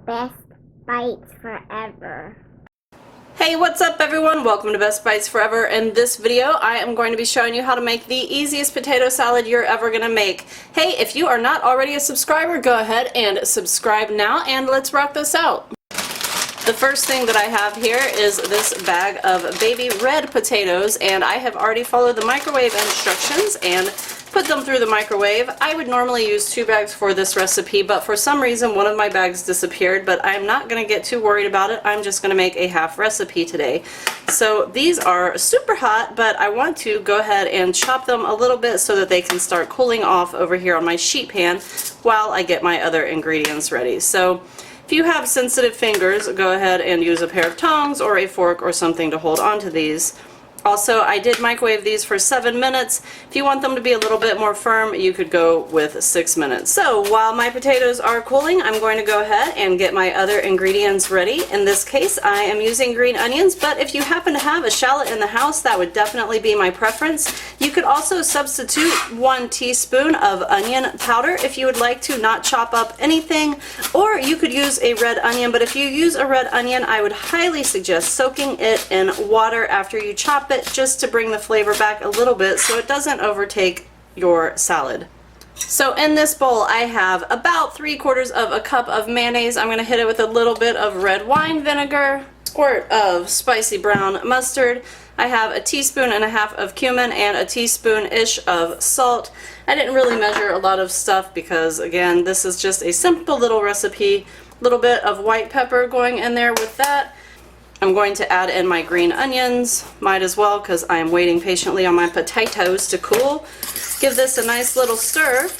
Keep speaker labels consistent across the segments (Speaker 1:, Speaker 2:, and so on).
Speaker 1: Best bites forever.
Speaker 2: Hey, what's up everyone? Welcome to Best Bites Forever. In this video, I am going to be showing you how to make the easiest potato salad you're ever going to make. Hey, if you are not already a subscriber, go ahead and subscribe now and let's rock this out. The first thing that I have here is this bag of baby red potatoes, and I have already followed the microwave instructions and put them through the microwave. I would normally use 2 bags for this recipe, but for some reason one of my bags disappeared, but I'm not going to get too worried about it. I'm just going to make a half recipe today. So these are super hot, but I want to go ahead and chop them a little bit so that they can start cooling off over here on my sheet pan while I get my other ingredients ready. So if you have sensitive fingers, go ahead and use a pair of tongs or a fork or something to hold onto these. Also, I did microwave these for 7 minutes. If you want them to be a little bit more firm, you could go with 6 minutes. So while my potatoes are cooling, I'm going to go ahead and get my other ingredients ready. In this case, I am using green onions, but if you happen to have a shallot in the house, that would definitely be my preference. You could also substitute 1 teaspoon of onion powder if you would like to not chop up anything, or you could use a red onion, but if you use a red onion, I would highly suggest soaking it in water after you chop it, just to bring the flavor back a little bit so it doesn't overtake your salad. So in this bowl I have about 3/4 of a cup of mayonnaise. I'm going to hit it with a little bit of red wine vinegar, squirt of spicy brown mustard. I have 1.5 teaspoons of cumin and 1 teaspoon-ish of salt. I didn't really measure a lot of stuff because, again, this is just a simple little recipe. A little bit of white pepper going in there with that. I'm going to add in my green onions, might as well because I am waiting patiently on my potatoes to cool. Give this a nice little stir.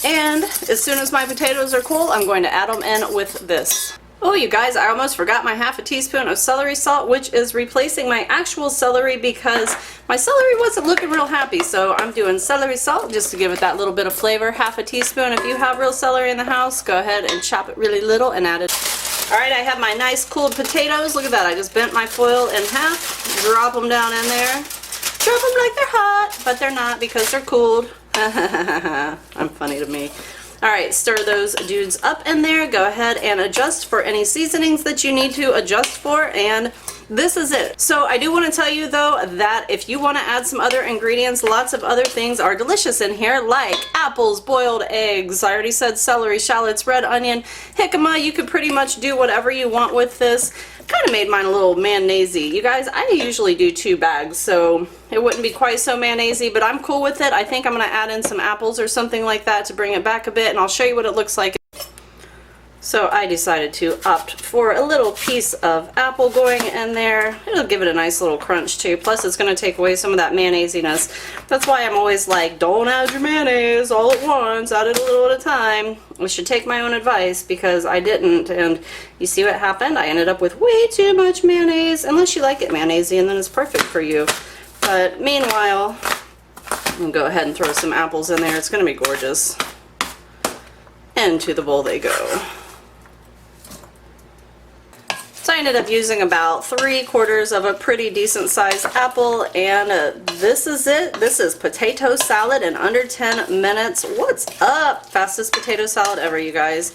Speaker 2: And as soon as my potatoes are cool, I'm going to add them in with this. Oh, you guys, I almost forgot my 1/2 teaspoon of celery salt, which is replacing my actual celery because my celery wasn't looking real happy. So I'm doing celery salt just to give it that little bit of flavor. 1/2 teaspoon. If you have real celery in the house, go ahead and chop it really little and add it. Alright, I have my nice cooled potatoes. Look at that. I just bent my foil in half, drop them down in there. Drop them like they're hot, but they're not because they're cooled. I'm funny to me. Alright, stir those dudes up in there. Go ahead and adjust for any seasonings that you need to adjust for, and this is it. So I do want to tell you though that if you want to add some other ingredients, lots of other things are delicious in here, like apples, boiled eggs, I already said celery, shallots, red onion, jicama. You could pretty much do whatever you want with this. Kind of made mine a little mayonnaise-y. You guys, I usually do 2 bags, so it wouldn't be quite so mayonnaise-y, but I'm cool with it. I think I'm going to add in some apples or something like that to bring it back a bit, and I'll show you what it looks like. So I decided to opt for a little piece of apple going in there. It'll give it a nice little crunch too. Plus it's going to take away some of that mayonnaise-iness. That's why I'm always like, don't add your mayonnaise all at once. Add it a little at a time. I should take my own advice because I didn't. And you see what happened? I ended up with way too much mayonnaise. Unless you like it mayonnaise-y, and then it's perfect for you. But meanwhile, I'm going to go ahead and throw some apples in there. It's going to be gorgeous. Into the bowl they go. So I ended up using about 3/4 of a pretty decent sized apple, and this is it. This is potato salad in under 10 minutes. What's up? Fastest potato salad ever, you guys.